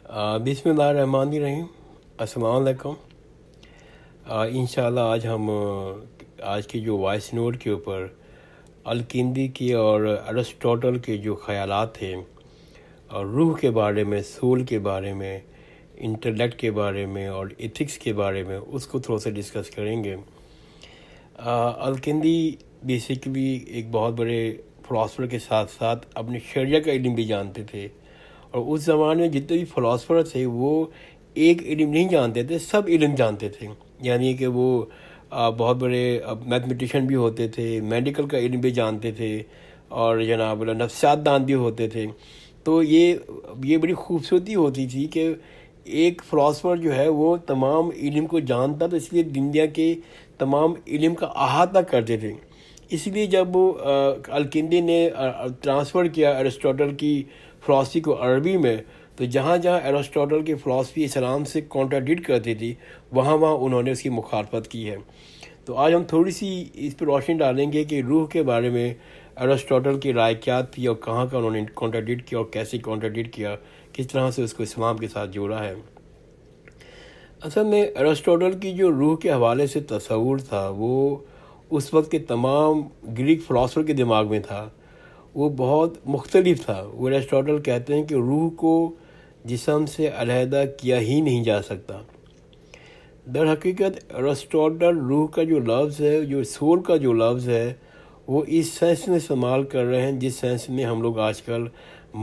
بسم اللہ الرحمن الرحیم۔ السلام علیکم۔ انشاءاللہ آج ہم آج کی جو وائس نوٹ کے اوپر الکندی کی اور ارسطوٹل کے جو خیالات تھے اور روح کے بارے میں، سول کے بارے میں، انٹلیکٹ کے بارے میں اور ایتھکس کے بارے میں، اس کو تھوڑا سا ڈسکس کریں گے۔ الکندی بیسیکلی ایک بہت بڑے فلاسفر کے ساتھ ساتھ اپنے شریعہ کا علم بھی جانتے تھے، اور اس زمانے میں جتنے بھی فلاسفر تھے وہ ایک علم نہیں جانتے تھے، سب علم جانتے تھے۔ یعنی کہ وہ بہت بڑے میتھمیٹیشین بھی ہوتے تھے، میڈیکل کا علم بھی جانتے تھے، اور جناب نفسیات دان بھی ہوتے تھے۔ تو یہ بڑی خوبصورتی ہوتی تھی کہ ایک فلاسفر جو ہے وہ تمام علم کو جانتا، تو اس لیے دنیا کے تمام علم کا احاطہ کرتے تھے۔ اس لیے جب الکندی نے ٹرانسفر کیا ارسطوٹل کی فلاسفی کو عربی میں، تو جہاں جہاں ارسطوٹل کی فلاسفی اسلام سے کانٹراڈکٹ کرتی تھی، وہاں انہوں نے اس کی مخالفت کی ہے۔ تو آج ہم تھوڑی سی اس پہ روشنی ڈالیں گے کہ روح کے بارے میں ارسطوٹل کی رائے کیا تھی، اور کہاں کا انہوں نے کانٹراڈکٹ کیا اور کیسے کانٹراڈکٹ کیا، کس طرح سے اس کو اسلام کے ساتھ جوڑا ہے۔ اصل میں ارسطوٹل کی جو روح کے حوالے سے تصور تھا، وہ اس وقت کے تمام گریک فلاسفر کے دماغ میں تھا، وہ بہت مختلف تھا۔ وہ ارسطوٹل کہتے ہیں کہ روح کو جسم سے علیحدہ کیا ہی نہیں جا سکتا۔ در حقیقت ارسطوٹل روح کا جو لفظ ہے، جو سول کا جو لفظ ہے، وہ اس سینس میں استعمال کر رہے ہیں جس سینس میں ہم لوگ آج کل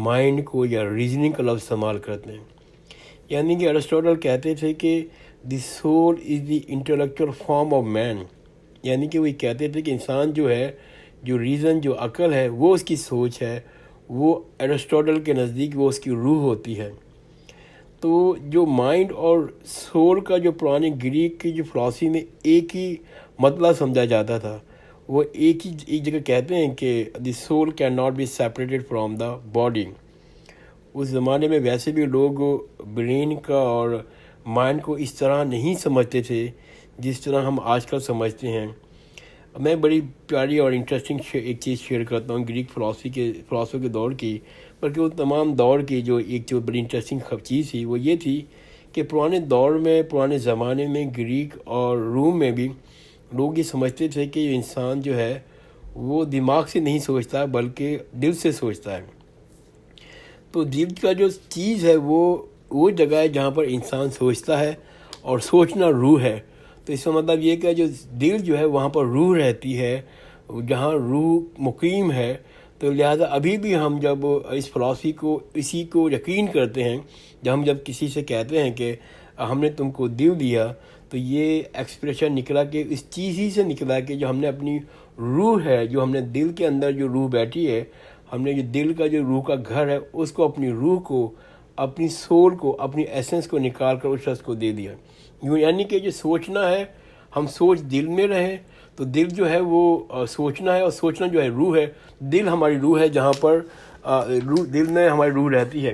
مائنڈ کو یا ریزننگ کا لفظ استعمال کرتے ہیں۔ یعنی کہ ارسطوٹل کہتے تھے کہ the soul is the intellectual form of man, یعنی کہ وہ کہتے تھے کہ انسان جو ہے، جو ریزن، جو عقل ہے، وہ اس کی سوچ ہے، وہ ارسطوٹل کے نزدیک وہ اس کی روح ہوتی ہے۔ تو جو مائنڈ اور سول کا جو پرانے گریک کی جو فلاسفی میں ایک ہی مطلب سمجھا جاتا تھا، وہ ایک جگہ کہتے ہیں کہ the soul can not be separated from the body. اس زمانے میں ویسے بھی لوگ برین کا اور مائنڈ کو اس طرح نہیں سمجھتے تھے جس طرح ہم آج کل سمجھتے ہیں۔ میں بڑی پیاری اور انٹرسٹنگ ایک چیز شیئر کرتا ہوں گریک فلاسفر کے دور کی، بلکہ وہ تمام دور کی جو بڑی انٹرسٹنگ چیز تھی وہ یہ تھی کہ پرانے دور میں، پرانے زمانے میں گریک اور روم میں بھی لوگ یہ سمجھتے تھے کہ انسان جو ہے وہ دماغ سے نہیں سوچتا بلکہ دل سے سوچتا ہے۔ تو دل کا جو چیز ہے وہ جگہ ہے جہاں پر انسان سوچتا ہے، اور سوچنا روح ہے۔ تو اس کا مطلب یہ کہ جو دل جو ہے وہاں پر روح رہتی ہے، جہاں روح مقیم ہے۔ تو لہٰذا ابھی بھی ہم جب اس فلاسفی کو، اسی کو یقین کرتے ہیں، جب کسی سے کہتے ہیں کہ ہم نے تم کو دل دیا، تو یہ ایکسپریشن نکلا کہ اس چیز ہی سے نکلا کہ جو ہم نے اپنی روح ہے، جو ہم نے دل کے اندر جو روح بیٹھی ہے، ہم نے جو دل کا جو روح کا گھر ہے، اس کو، اپنی روح کو، اپنی سول کو، اپنی ایسنس کو نکال کر اس شخص کو دے دیا۔ یعنی کہ جو سوچنا ہے، ہم سوچ دل میں رہیں، تو دل جو ہے وہ سوچنا ہے، اور سوچنا جو ہے روح ہے۔ دل ہماری روح ہے، جہاں پر دل میں ہماری روح رہتی ہے۔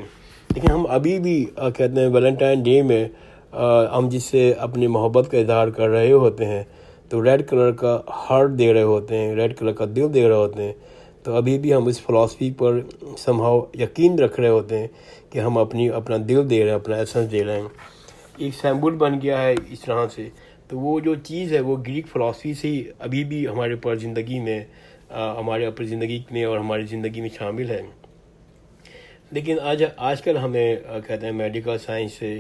لیکن ہم ابھی بھی کہتے ہیں ویلنٹائن ڈے میں ہم جس سے اپنی محبت کا اظہار کر رہے ہوتے ہیں، تو ریڈ کلر کا ہارٹ دے رہے ہوتے ہیں، ریڈ کلر کا دل دے رہے ہوتے ہیں۔ تو ابھی بھی ہم اس فلاسفی پر سمہاؤ یقین رکھ رہے ہوتے ہیں کہ ہم اپنا دل دے رہے ہیں، اپنا ایسنس دے رہے ہیں۔ ایک سیمبل بن گیا ہے اس طرح سے۔ تو وہ جو چیز ہے وہ گریک فلاسفی سے ہی ابھی بھی ہمارے اوپر زندگی میں، اور ہماری زندگی میں شامل ہے۔ لیکن آج کل ہمیں کہتے ہیں میڈیکل سائنس سے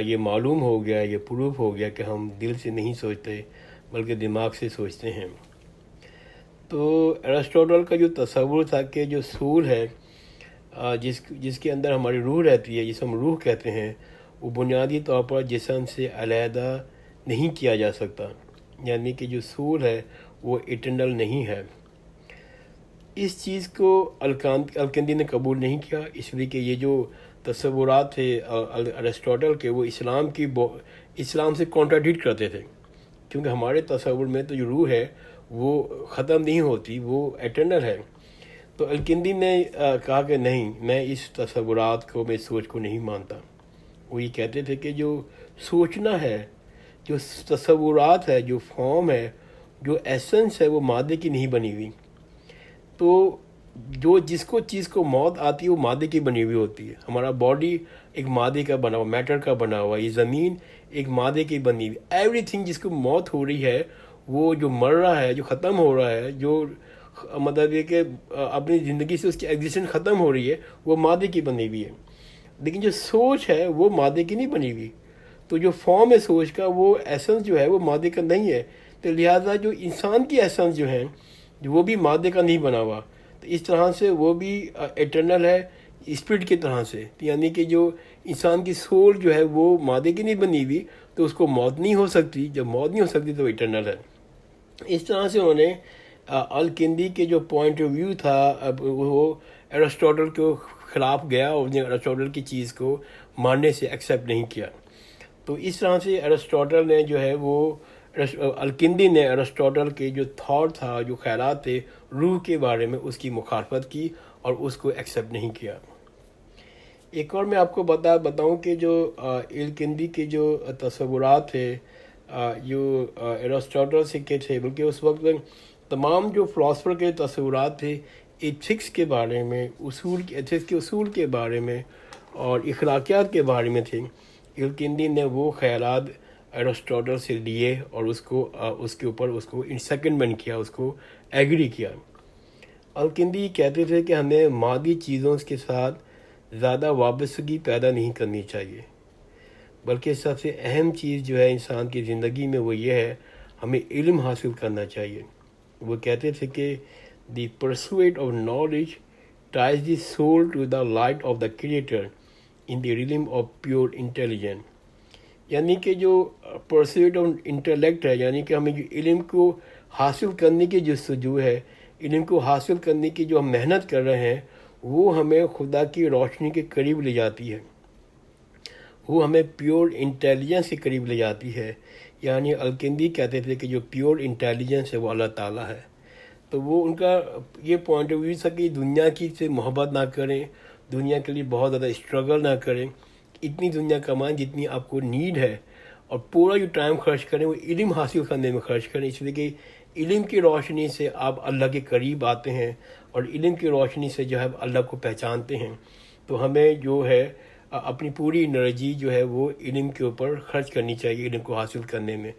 یہ معلوم ہو گیا، یہ پروف ہو گیا کہ ہم دل سے نہیں سوچتے بلکہ دماغ سے سوچتے ہیں۔ تو ارسطوٹل کا جو تصور تھا کہ جو سول ہے، جس کے اندر ہماری روح رہتی ہے، جسے ہم روح کہتے ہیں، وہ بنیادی طور پر جسم سے علیحدہ نہیں کیا جا سکتا۔ یعنی کہ جو سول ہے وہ ایٹرنل نہیں ہے۔ اس چیز کو الکندی نے قبول نہیں کیا، اس لیے کہ یہ جو تصورات تھے ارسطوٹل کے، وہ اسلام سے کانٹراڈکٹ کرتے تھے، کیونکہ ہمارے تصور میں تو جو روح ہے وہ ختم نہیں ہوتی، وہ ایٹرنل ہے۔ تو الکندی نے کہا کہ نہیں، میں اس تصورات کو، میں اس سوچ کو نہیں مانتا۔ وہ یہ کہتے تھے کہ جو سوچنا ہے، جو تصورات ہے، جو فارم ہے، جو ایسنس ہے، وہ مادے کی نہیں بنی ہوئی۔ تو جس کو چیز کو موت آتی ہے وہ مادے کی بنی ہوئی ہوتی ہے. ہمارا باڈی ایک مادے کا بنا ہوا، میٹر کا بنا ہوا، یہ زمین ایک مادے کی بنی ہوئی. ایوری تھنگ جس کو موت ہو رہی ہے، وہ جو مر رہا ہے، جو ختم ہو رہا ہے، جو مطلب یہ کہ اپنی زندگی سے اس کی ایگزسٹنس ختم ہو رہی ہے، وہ مادے کی بنی ہوئی ہے. لیکن جو سوچ ہے وہ مادے کی نہیں بنی ہوئی. تو جو فارم ہے سوچ کا، وہ ایسنس جو ہے وہ مادے کا نہیں ہے. تو لہٰذا جو انسان کی ایسنس جو ہیں وہ بھی مادے کا نہیں بنا ہوا. تو اس طرح سے وہ بھی ایٹرنل ہے اسپرٹ کی طرح سے. یعنی کہ جو انسان کی سول جو ہے وہ مادے کی نہیں بنی ہوئی، تو اس کو موت نہیں ہو سکتی. جب موت نہیں ہو سکتی تو ایٹرنل ہے. اس طرح سے انہوں نے الکندی کے جو پوائنٹ آف ویو تھا وہ ایرسٹوٹل کے خلاف گیا اور نے ایرسٹوٹل کی چیز کو ماننے سے ایکسیپٹ نہیں کیا. تو اس طرح سے ایرسٹوٹل نے جو ہے وہ الکندی نے ایرسٹوٹل کے جو تھاٹ تھا، جو خیالات تھے روح کے بارے میں، اس کی مخالفت کی اور اس کو ایکسیپٹ نہیں کیا. ایک اور میں آپ کو بتاؤں کہ جو الکندی کے جو تصورات تھے جو ایرسٹوٹل سے کے تھے، بلکہ اس وقت تمام جو فلاسفر کے تصورات تھے ایتھکس کے بارے میں، ایتھکس کے اصول کے بارے میں اور اخلاقیات کے بارے میں تھے. الکندی نے وہ خیالات ایرسٹوٹل سے لیے اور اس کے اوپر اس کو سیکنڈمنٹ کیا، اس کو ایگری کیا. الکندی کہتے تھے کہ ہمیں مادی چیزوں کے ساتھ زیادہ وابستگی پیدا نہیں کرنی چاہیے، بلکہ سب سے اہم چیز جو ہے انسان کی زندگی میں وہ یہ ہے، ہمیں علم حاصل کرنا چاہیے. وہ کہتے تھے کہ the pursuit of knowledge ties the soul to the light of the creator in the realm of pure intelligence. یعنی کہ جو پرسوٹ آف انٹلیکٹ ہے، یعنی کہ ہمیں جو علم کو حاصل کرنے کی جستجو ہے، علم کو حاصل کرنے کی جو ہم محنت کر رہے ہیں، وہ ہمیں خدا کی روشنی کے قریب لے جاتی ہے، وہ ہمیں پیور انٹیلیجنس کے قریب لے جاتی ہے. یعنی الکندی کہتے تھے کہ جو پیور انٹیلیجنس ہے وہ اللہ تعالیٰ ہے. تو وہ ان کا یہ پوائنٹ آف ویو تھا کہ دنیا کی سے محبت نہ کریں، دنیا کے لیے بہت زیادہ اسٹرگل نہ کریں، اتنی دنیا کمائیں جتنی آپ کو نیڈ ہے، اور پورا جو ٹائم خرچ کریں وہ علم حاصل کرنے میں خرچ کریں. اس لیے کہ علم کی روشنی سے آپ اللہ کے قریب آتے ہیں، اور علم کی روشنی سے جو ہے اللہ کو پہچانتے ہیں. تو ہمیں جو ہے اپنی پوری انرجی جو ہے وہ علم کے اوپر خرچ کرنی چاہیے، علم کو حاصل کرنے میں.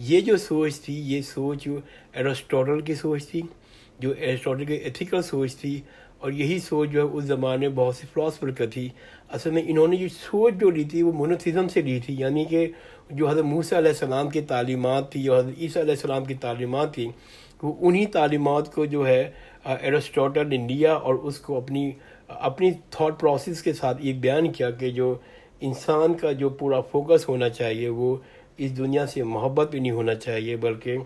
یہ جو سوچ تھی، یہ سوچ جو ایرسٹوٹل کی سوچ تھی، جو ایرسٹوٹل کی ایتھیکل سوچ تھی، اور یہی سوچ جو ہے اس زمانے میں بہت سے فلاسفر کا تھی. اصل میں انہوں نے جو سوچ جو لی تھی وہ مونوتھیزم سے لی تھی. یعنی کہ جو حضرت موسیٰ علیہ السلام کی تعلیمات تھی، جو حضرت عیسیٰ علیہ السلام کی تعلیمات تھی، وہ انہی تعلیمات کو جو ہے ایرسٹوٹل نے لیا اور اس کو اپنی تھاٹ پروسیس کے ساتھ یہ بیان کیا کہ جو انسان کا جو پورا فوکس ہونا چاہیے وہ اس دنیا سے محبت بھی نہیں ہونا چاہیے، بلکہ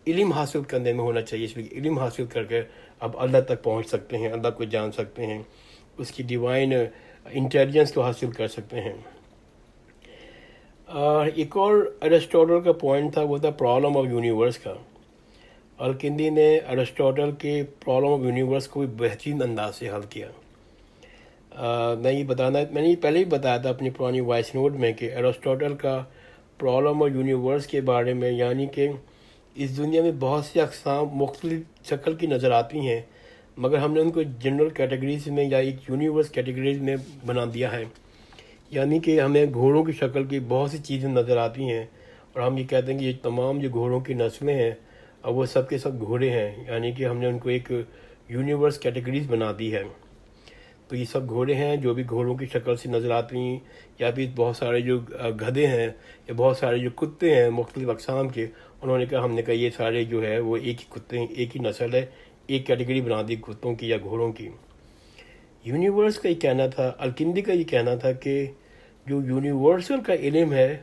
علم حاصل کرنے میں ہونا چاہیے. اس لیے علم حاصل کر کے اب اللہ تک پہنچ سکتے ہیں، اللہ کو جان سکتے ہیں، اس کی ڈیوائن انٹیلیجنس کو حاصل کر سکتے ہیں. ایک اور ایرسٹوٹل کا پوائنٹ تھا، وہ تھا پرابلم آف یونیورس کا. الکندی نے ایرسٹوٹل کے پرابلم آف یونیورس کو بھی بہترین انداز سے حل کیا. میں نے پہلے ہی بتایا تھا اپنی پرانی وائس نوٹ میں کہ ایرسٹوٹل کا پرابلم آف یونیورس کے بارے میں، یعنی کہ اس دنیا میں بہت سی اقسام مختلف شکل کی نظر آتی ہیں، مگر ہم نے ان کو جنرل کیٹیگریز میں یا ایک یونیورس کیٹیگریز میں بنا دیا ہے. یعنی کہ ہمیں گھوڑوں کی شکل کی بہت سی چیزیں نظر آتی ہیں، اور ہم یہ کہتے ہیں کہ یہ تمام جو گھوڑوں کی نسلیں ہیں اب وہ سب کے سب گھوڑے ہیں. یعنی کہ ہم نے ان کو ایک یونیورس کیٹیگریز بنا دی ہے. تو یہ سب گھوڑے ہیں جو بھی گھوڑوں کی شکل سے نظر آتی ہیں، یا بھی بہت سارے جو گدھے ہیں، یا بہت سارے جو کتے ہیں مختلف اقسام کے. انہوں نے کہا، ہم نے کہا یہ سارے جو ہے وہ ایک ہی کتے ہیں، ایک ہی نسل ہے، ایک کیٹیگری بنا دی کتوں کی یا گھوڑوں کی. یونیورس کا یہ کہنا تھا، الکندی کا یہ کہنا تھا کہ جو یونیورسل کا علم ہے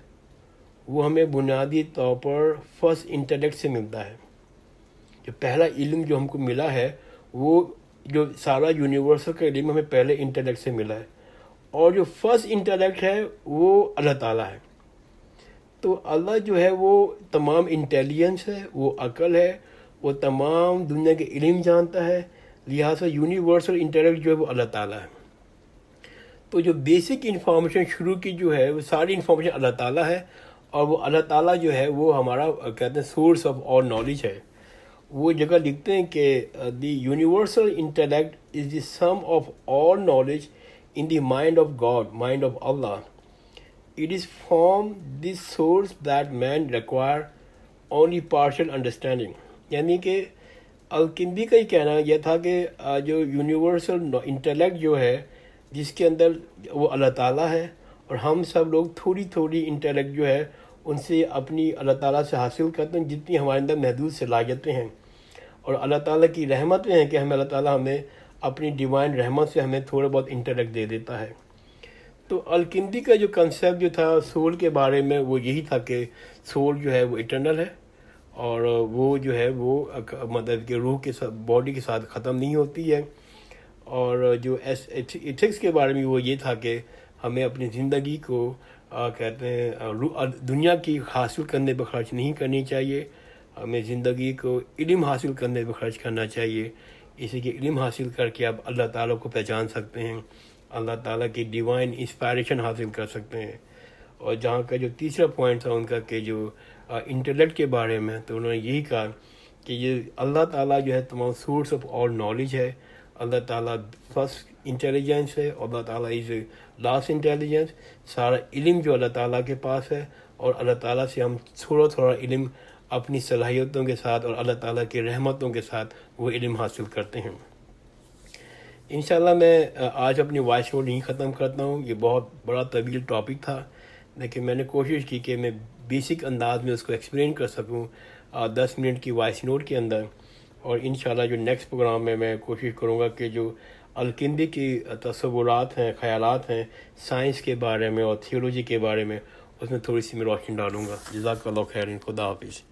وہ ہمیں بنیادی طور پر فرسٹ انٹلیکٹ سے ملتا ہے. جو پہلا علم جو ہم کو ملا ہے، وہ جو سارا یونیورسل کا علم ہمیں پہلے انٹلیکٹ سے ملا ہے، اور جو فرسٹ انٹلیکٹ ہے وہ اللہ تعالیٰ ہے. تو اللہ جو ہے وہ تمام انٹیلیجنس ہے، وہ عقل ہے، وہ تمام دنیا کے علم جانتا ہے. لہٰذا یونیورسل انٹلیکٹ جو ہے وہ اللہ تعالیٰ ہے. تو جو بیسک انفارمیشن شروع کی جو ہے وہ ساری انفارمیشن اللہ تعالیٰ ہے، اور وہ اللہ تعالیٰ جو ہے وہ ہمارا کہتے ہیں سورس آف آل نالج ہے. وہ جگہ لکھتے ہیں کہ the universal intellect is the some of all knowledge in the mind of God, mind of Allah. It is from this source that man require only partial understanding. یعنی کہ Al-Kindi کا ہی کہنا یہ تھا کہ جو یونیورسل انٹلیکٹ جو ہے جس کے اندر وہ اللہ تعالیٰ ہے، اور ہم سب لوگ تھوڑی تھوڑی انٹلیکٹ جو ہے ان سے اپنی اللہ تعالیٰ سے حاصل کرتے ہیں جتنی ہمارے اندر محدود صلاحیتیں ہیں. اور اللہ تعالیٰ کی رحمتیں ہیں کہ اللہ تعالیٰ ہمیں اپنی ڈیوائن رحمت سے ہمیں تھوڑا بہت انٹلیکٹ دے دیتا ہے. تو الکندی کا جو کنسیپٹ جو تھا سول کے بارے میں وہ یہی تھا کہ سول جو ہے وہ اٹرنل ہے، اور وہ جو ہے وہ مطلب کہ روح کے ساتھ، باڈی کے ساتھ ختم نہیں ہوتی ہے. اور جو ایتھکس کے بارے میں وہ یہ تھا کہ ہمیں اپنی زندگی کو کہتے ہیں دنیا کی حاصل کرنے پہ خرچ نہیں کرنی چاہیے، ہمیں زندگی کو علم حاصل کرنے پہ خرچ کرنا چاہیے. اسی کے علم حاصل کر کے آپ اللہ تعالیٰ کو پہچان سکتے ہیں، اللہ تعالیٰ کی ڈیوائن انسپائریشن حاصل کر سکتے ہیں. اور جہاں کا جو تیسرا پوائنٹ تھا ان کا کہ جو انٹلیکٹ کے بارے میں، تو انہوں نے یہی کہا کہ یہ اللہ تعالیٰ جو ہے تمام سورس آف آل نالج ہے. اللہ تعالیٰ فرسٹ انٹیلیجنس ہے، اللہ تعالیٰ از لاسٹ انٹیلیجنس. سارا علم جو اللہ تعالیٰ کے پاس ہے، اور اللہ تعالیٰ سے ہم تھوڑا تھوڑا علم اپنی صلاحیتوں کے ساتھ اور اللہ تعالیٰ کی رحمتوں کے ساتھ وہ علم حاصل کرتے ہیں. انشاءاللہ میں آج اپنی وائس نوٹ نہیں ختم کرتا ہوں، یہ بہت بڑا طویل ٹاپک تھا، لیکن میں نے کوشش کی کہ میں بیسک انداز میں اس کو ایکسپلین کر سکوں 10 منٹ کی وائس نوٹ کے اندر. اور انشاءاللہ جو نیکسٹ پروگرام میں کوشش کروں گا کہ جو الکندی کی تصورات ہیں، خیالات ہیں سائنس کے بارے میں اور تھیولوجی کے بارے میں، اس میں تھوڑی سی میں روشنی ڈالوں گا. جزاک اللہ خیر، خدا حافظ.